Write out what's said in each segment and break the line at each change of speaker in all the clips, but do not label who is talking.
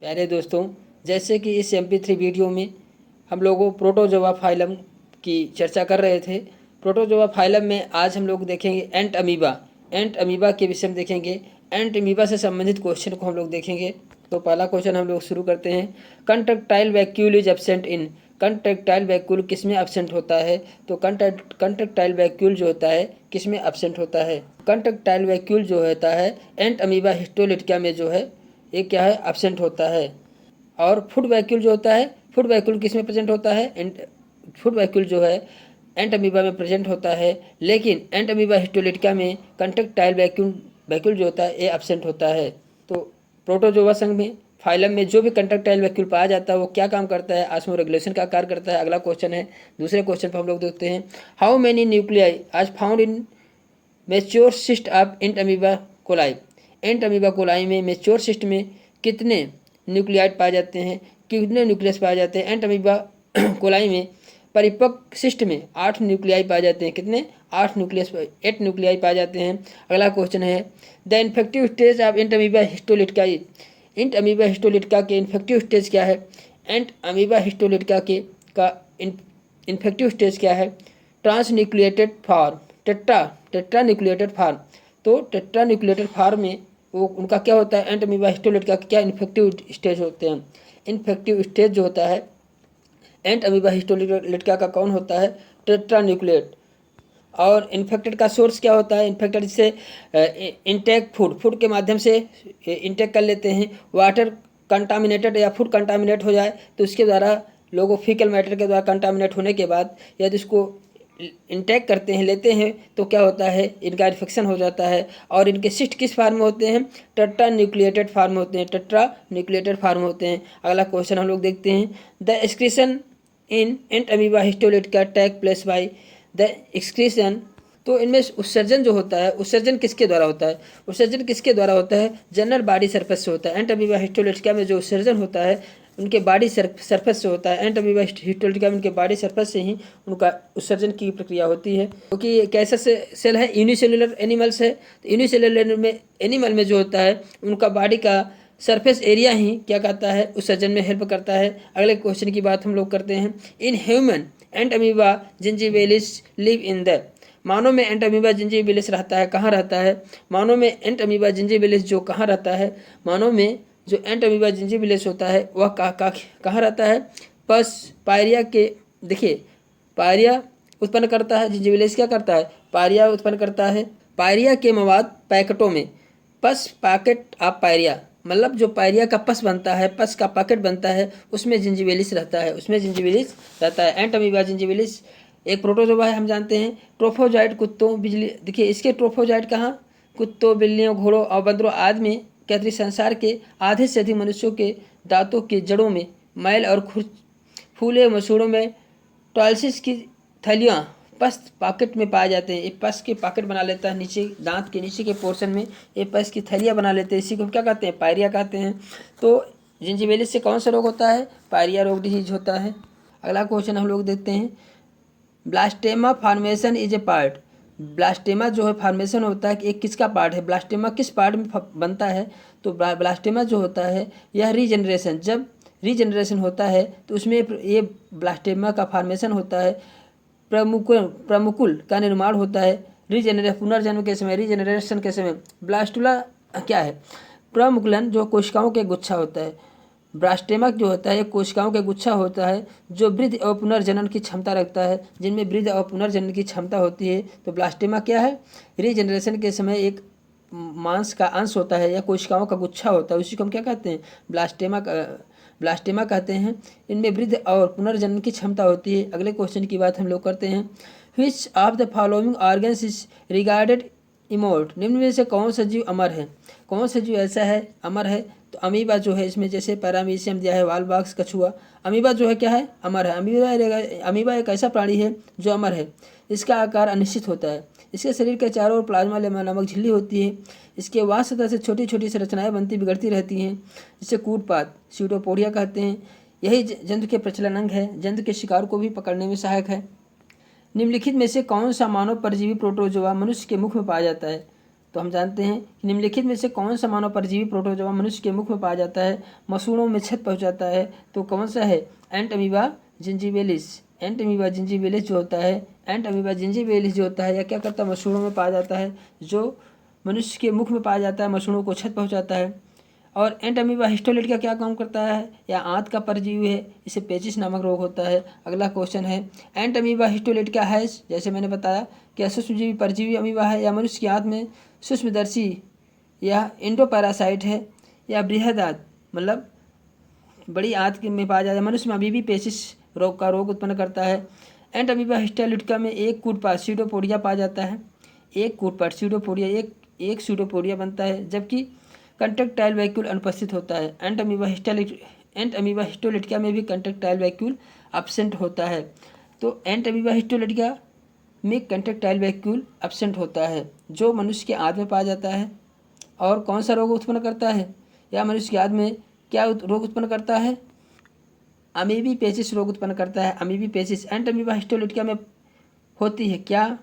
प्यारे दोस्तों, जैसे कि इस MP3 वीडियो में हम लोगों प्रोटोजोआ फाइलम की चर्चा कर रहे थे। प्रोटोजोआ फाइलम में आज हम लोग देखेंगे एंट अमीबा। एंट अमीबा के विषय में देखेंगे। एंट अमीबा से संबंधित क्वेश्चन को हम लोग देखेंगे। तो पहला क्वेश्चन हम लोग शुरू करते हैं। Contractile vacuole is absent in. Contractile vacuole किस में एब्सेंट होता है? तो कंट्रैक्टाइल वैक्यूल जो होता है किस में एब्सेंट होता है? कंट्रैक्टाइल वैक्यूल जो होता है एंट अमीबा हिस्टोलिटिका में जो है ये क्या है, एब्सेंट होता है। और फूड वैक्यूल जो होता है, फूड वैक्यूल किस में प्रेजेंट होता है? फूड वैक्यूल जो है एंट अमीबा में प्रेजेंट होता है, लेकिन एंट अमीबा हिस्टोलिटिका में कंट्रैक्टाइल वैक्यूल जो होता है ये एब्सेंट होता है। तो प्रोटोजोआ संघ में फाइलम में जो भी कंट्रैक्टाइल वैक्यूल पाया जाता है वो क्या काम करता है? ऑस्मो रेगुलेशन का कार्य करता है। अगला क्वेश्चन है, दूसरे क्वेश्चन पर हम लोग देखते हैं। हाउ मेनी न्यूक्लियाई आज found in mature cyst of ant amoeba coli. Ant amoeba coli में मैच्योर सिस्ट में कितने न्यूक्लियाइड पाए जाते हैं, कितने न्यूक्लियस पाए जाते हैं? एंट अमीबा कोलाई में परिपक्व सिस्ट में 8 न्यूक्लियाई पाए जाते हैं। कितने? 8 न्यूक्लियाई पाए जाते हैं। अगला क्वेश्चन है, the infective stage of ant amoeba histolytica. Ant amoeba histolytica के इन्फेक्टिव स्टेज क्या है? एंट अमीबा हिस्टोलिटिका के का इन्फेक्टिव स्टेज क्या है? ट्रांसन्यूक्लिएटेड फॉर्म, टेट्रा न्यूक्लिएटेड फॉर्म। तो टेट्रा न्यूक्लिएटेड फॉर्म में वो उनका क्या होता है? एंट अमीबा हिस्टोलिटिका के क्या इन्फेक्टिव स्टेज होते हैं? इन्फेक्टिव स्टेज जो होता है एंट अमीबा हिस्टोलिटिका का कौन होता है? Tetra nucleate. और इन्फेक्टेड का सोर्स क्या होता है? इन्फेक्टेड जिससे इंटेक फूड के माध्यम से इंटेक कर लेते हैं। वाटर कंटामिनेटेड या फूड कंटामिनेट हो जाए तो उसके द्वारा लोगों फीकल मैटर के द्वारा कंटामिनेट होने के बाद यदि इसको इंटेक करते हैं, लेते हैं, तो क्या होता है? इनका इन्फेक्शन हो जाता है। और इनके सिस्ट किस फार्म में होते हैं? टेट्रा न्यूक्लिएटेड फार्म होते हैं। टेट्रा न्यूक्लिएटेड फार्म होते हैं। अगला क्वेश्चन हम लोग देखते हैं। The excretion in Entamoeba histolytica take place by the excretion. तो इनमें उत्सर्जन जो होता है, उत्सर्जन किसके द्वारा होता है? उत्सर्जन किसके द्वारा होता है? जनरल बॉडी सरफेस से होता है। एंट अमीबा हिस्टोलिटिका में जो उत्सर्जन होता है उनके बॉडी सरफेस से होता है। एंट अमीबा हिस्टोलिटिका में उनके बॉडी सरफेस से ही उनका उत्सर्जन की प्रक्रिया होती है। क्योंकि ये कैसा सेल है? यूनिसेलुलर एनिमल्स है। तो यूनिसेलुलर में एनिमल में जो होता है उनका बॉडी का सरफेस एरिया ही क्या कहता है? उत्सर्जन में हेल्प करता है। अगले क्वेश्चन की बात हम लोग करते हैं। In human entamoeba gingivalis live in the. मानव में एंट अमीबा जिंजिबिलिस रहता है, कहाँ रहता है? मानव में एंट अमीबा जिंजिबिलिस जो कहाँ रहता है? मानव में जो एंट अमीबा जिंजिबिलिस होता है वह कहाँ रहता है? पायरिया के, देखिए पायरिया उत्पन्न करता है। जिंजिबिलिस क्या करता है? पायरिया उत्पन्न करता है। पायरिया के मवाद पैकेटों में, पस पैकेट ऑफ पायरिया, मतलब जो पायरिया का पस बनता है, पस का पैकेट बनता है, उसमें जिंजिबिलिस रहता है, उसमें जिंजिबिलिस रहता है। एंट अमीबा जिंजिबिलिस एक प्रोटोजोआ है, हम जानते हैं। ट्रोफोजाइट कुत्तों, बिजली, देखिए इसके ट्रोफोजाइट कहाँ? कुत्तों, बिल्लियों, घोड़ों और बंदरों आदि में क्या संसार के आधे से अधिक मनुष्यों के दांतों की जड़ों में मैल और फूले मसूड़ों में टॉल्सिस की थैलियाँ पस पॉकेट में पाए जाते हैं। ये पस के पॉकेट बना लेता है, नीचे दांत के नीचे के पोर्शन में ये पस की थैलियाँ बना लेते हैं। इसी को हम क्या कहते हैं? पायरिया कहते हैं। तो जिंजिबिलिस से कौन सा रोग होता है? पायरिया रोग डिजीज होता है। अगला क्वेश्चन हम लोग देखते हैं। Blastema formation is a part. Blastema जो है फॉर्मेशन होता है कि एक किसका पार्ट है? ब्लास्टेमा किस पार्ट में बनता है? तो ब्लास्टेमा जो होता है यह रीजनरेशन, जब रीजनरेशन होता है तो उसमें ये ब्लास्टेमा का फॉर्मेशन होता है। प्रमुकुल का निर्माण होता है पुनर्जन्म के समय, रीजनरेशन के समय। ब्लास्टुला क्या है? प्रमुकुलन जो कोशिकाओं के गुच्छा होता है। ब्लास्टेमा जो होता है कोशिकाओं के गुच्छा होता है जो वृद्धि और पुनर्जनन की क्षमता रखता है, जिनमें वृद्धि और पुनर्जनन की क्षमता होती है। तो ब्लास्टेमा क्या है? रीजनरेशन के समय एक मांस का अंश होता है या कोशिकाओं का गुच्छा होता है, उसी को हम क्या कहते हैं? ब्लास्टेमा कहते हैं। इनमें वृद्धि और पुनर्जनन की क्षमता होती है। अगले क्वेश्चन की बात हम लोग करते हैं। Which of the following organs is regarded immortal. निम्न में से कौन सा जीव अमर है? कौन सा जीव ऐसा है अमर है? तो अमीबा जो है, इसमें जैसे पैरामीशियम दिया है, वालबाक्स, कछुआ। अमीबा जो है क्या है? अमर है। अमीबा एक ऐसा प्राणी है जो अमर है। इसका आकार अनिश्चित होता है। इसके शरीर के चारों ओर प्लाज्मा लेमा नामक झिल्ली होती है। इसके वास सतह से छोटी छोटी संरचनाएं बनती बिगड़ती रहती हैं, जिसे कूटपात सीटोपोडिया कहते हैं। यही जंतु के प्रचलन अंग है। जंतु के शिकार को भी पकड़ने में सहायक है। निम्नलिखित में से कौन सा मानव परजीवी प्रोटोजोआ मनुष्य के मुख में पाया जाता है? तो हम जानते हैं कि निम्नलिखित में से कौन सा मानव परजीवी प्रोटोजोआ मनुष्य के मुख में पाया जाता है, मसूड़ों में क्षत पहुंचाता है, तो कौन सा है? एंट अमीबा जिंजीबेलिस। एंट अमीबा जिंजीबेलिस जो होता है, एंट अमीबा जिंजीबेलिस जो होता है, यह क्या करता है? मसूड़ों में पाया जाता है, जो मनुष्य के मुख में पाया जाता है, मसूड़ों को क्षत पहुंचाता है। और एंट अमीबा हिस्टोलिट का क्या काम करता है? या आंत का परजीवी है, इसे पेचिस नामक रोग होता है। अगला क्वेश्चन है, एंट अमीबा हिस्टोलिट क्या है? जैसे मैंने बताया, क्या सूक्ष्मजीवी परजीवी अमीबा है, या मनुष्य की आंत में सूक्ष्मदर्शी या इंडोपैरासाइट है, या बृहद आंत मतलब बड़ी आंत में पाया जाता है। मनुष्य में अभी भी पेचिस रोग का रोग उत्पन्न करता है। एंट अमीबा हिस्टोलिटिका में एक कूटपात सीडोपोडिया पाया जाता है। एक कूटपात सीडोपोडिया एक सीडोपोडिया बनता है, जबकि कंट्रैक्टाइल वैक्यूल अनुपस्थित होता है। एंट अमीबा हिस्टोलिटिका में भी कंट्रैक्टाइल वैक्यूल एब्सेंट होता है। तो एंट अमीबा हिस्टोलिटिका में कंट्रैक्टाइल वैक्यूल एब्सेंट होता है, जो मनुष्य के आंत में पाया जाता है। और कौन सा रोग उत्पन्न करता है, या मनुष्य के आंत में क्या रोग उत्पन्न करता है? अमीबी पेचिस रोग उत्पन्न करता है, अमीबी पेचिस। एंट अमीबा हिस्टोलिटिका में होती है क्या?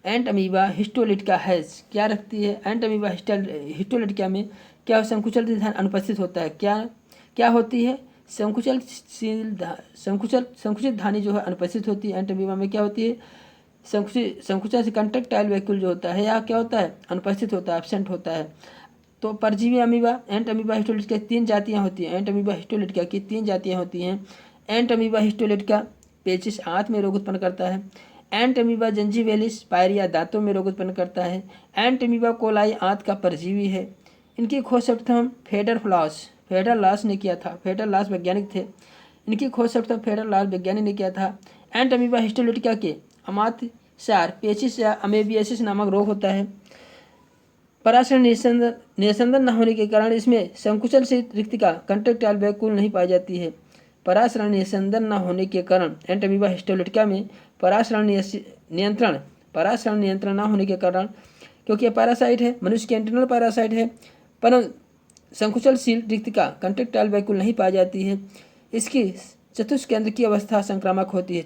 एंट अमीबा हिस्टोलिटिका हैज क्या रखती है? एंट अमीबा हिस्टोलिटिका में क्या संकुचल अनुपस्थित होता है? क्या होती है? संकुचित धानी जो है अनुपस्थित होती है। एंट अमीबा में क्या होती है? संकुचन से कंट्रैक्टाइल वैक्यूल जो होता है, या क्या होता है? अनुपस्थित होता है, एब्सेंट होता है। तो परजीवी अमीबा एंट अमीबा हिस्टोलिटिका की 3 जातियाँ होती हैं। एंट अमीबा हिस्टोलिटिका की 3 जातियाँ होती हैं। एंट अमीबा हिस्टोलिटिका पेचिस आंत में रोग उत्पन्न करता है। एंट अमीबा जिंजीबेलिस पायरिया दांतों में रोग उत्पन्न करता है। एंट अमीबा कोलाई आंत का परजीवी है। इनकी खोज सर्वप्रथम फेडर लॉस ने किया था। फेडर लॉस वैज्ञानिक थे। इनकी खोज सर्वप्रथम फेडर लॉस वैज्ञानिक ने किया था। एंट अमीबा हिस्टोलिटिका के अमात्यसार पेचिस या अमेबियासिस नामक रोग होता है। पराशरण निस्यंदन न होने के कारण इसमें संकुचन से रिक्तिका कंट्रैक्टाइल वैक्यूल नहीं पाई जाती है। पराशरण निस्यंदन न होने के कारण एंट अमीबा हिस्टोलिटिका में पराशरण नियंत्रण न होने के कारण, क्योंकि यह पैरासाइट है, मनुष्य की इंटरनल पैरासाइट है, परंतु संकुचलशील रिक्तिका कंट्रैक्टाइल वैक्यूल नहीं पाई जाती है। इसकी चतुष्केंद्र की अवस्था संक्रामक होती है।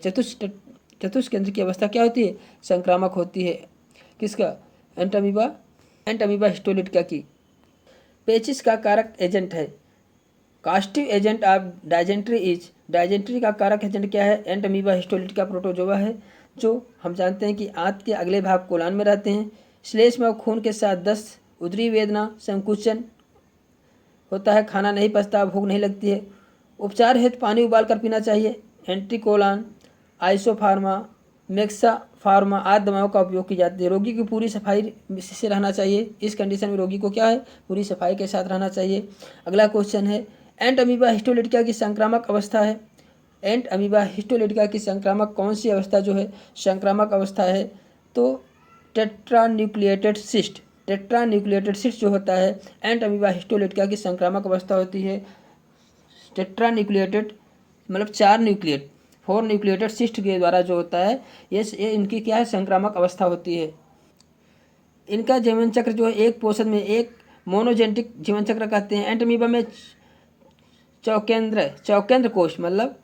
चतुष्केंद्र की अवस्था क्या होती है? संक्रामक होती है। किसका? एंट अमीबा हिस्टोलिटिका की। पेचिस का कारक एजेंट है। Causative agent of dysentery is. Dysentery का कारक एजेंट क्या है? एंट अमीबा हिस्टोलिटिका प्रोटोजोआ है, जो हम जानते हैं कि आंत के अगले भाग कोलान में रहते हैं। श्लेष्म और खून के साथ दस्त, उदरी वेदना, संकुचन होता है, खाना नहीं पचता, भूख नहीं लगती है। उपचार हेतु पानी उबाल कर पीना चाहिए। एंट्रीकोलान, आइसोफार्मा, मेक्साफार्मा आदि दवाओं का उपयोग की जाती है। रोगी की पूरी सफाई से रहना चाहिए। इस कंडीशन में रोगी को क्या है? पूरी सफाई के साथ रहना चाहिए। अगला क्वेश्चन है, एंट अमीबा हिस्टोलिटिका की संक्रामक अवस्था है। एंट अमीबा हिस्टोलिटिका की संक्रामक कौन सी अवस्था जो है संक्रामक अवस्था है? तो टेट्रान्यूक्लिएटेड सिस्ट जो होता है एंट अमीबा हिस्टोलिटिका की संक्रामक अवस्था होती है। टेट्रान्यूक्लिएटेड मतलब 4 न्यूक्लिएटेड सिस्ट के द्वारा जो होता है, ये इनकी क्या है? संक्रामक अवस्था होती है। इनका जीवन चक्र जो है एक पोषण में एक मोनोजेनेटिक जीवन चक्र कहते हैं। एंट अमीबा में चौकेंद्र कोष्ठ मतलब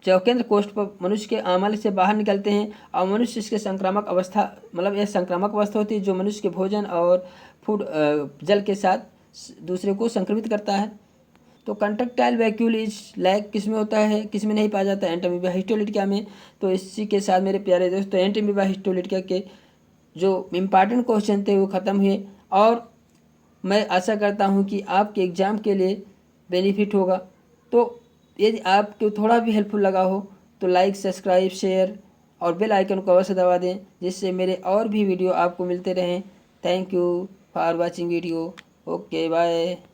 चौकेंद्र कोष्ठ पर मनुष्य के आमाशय से बाहर निकलते हैं, और मनुष्य इसके संक्रामक अवस्था मतलब यह संक्रामक अवस्था होती है, जो मनुष्य के भोजन और फूड जल के साथ दूसरे को संक्रमित करता है। तो कंट्रैक्टाइल वैक्यूल इज लैक किस में होता है, किस में नहीं पाया जाता है? एंट अमीबा हिस्टोलिटिका में। तो इसी के साथ मेरे प्यारे दोस्तों एंट अमीबा हिस्टोलिटिका के जो इम्पॉर्टेंट क्वेश्चन थे वो ख़त्म हुए, और मैं आशा करता हूँ कि आपके एग्ज़ाम के लिए बेनिफिट होगा। तो यदि आपको थोड़ा भी हेल्पफुल लगा हो तो लाइक, सब्सक्राइब, शेयर और बेल आइकन को अवश्य दबा दें, जिससे मेरे और भी वीडियो आपको मिलते रहें। Thank you for watching video. Okay bye.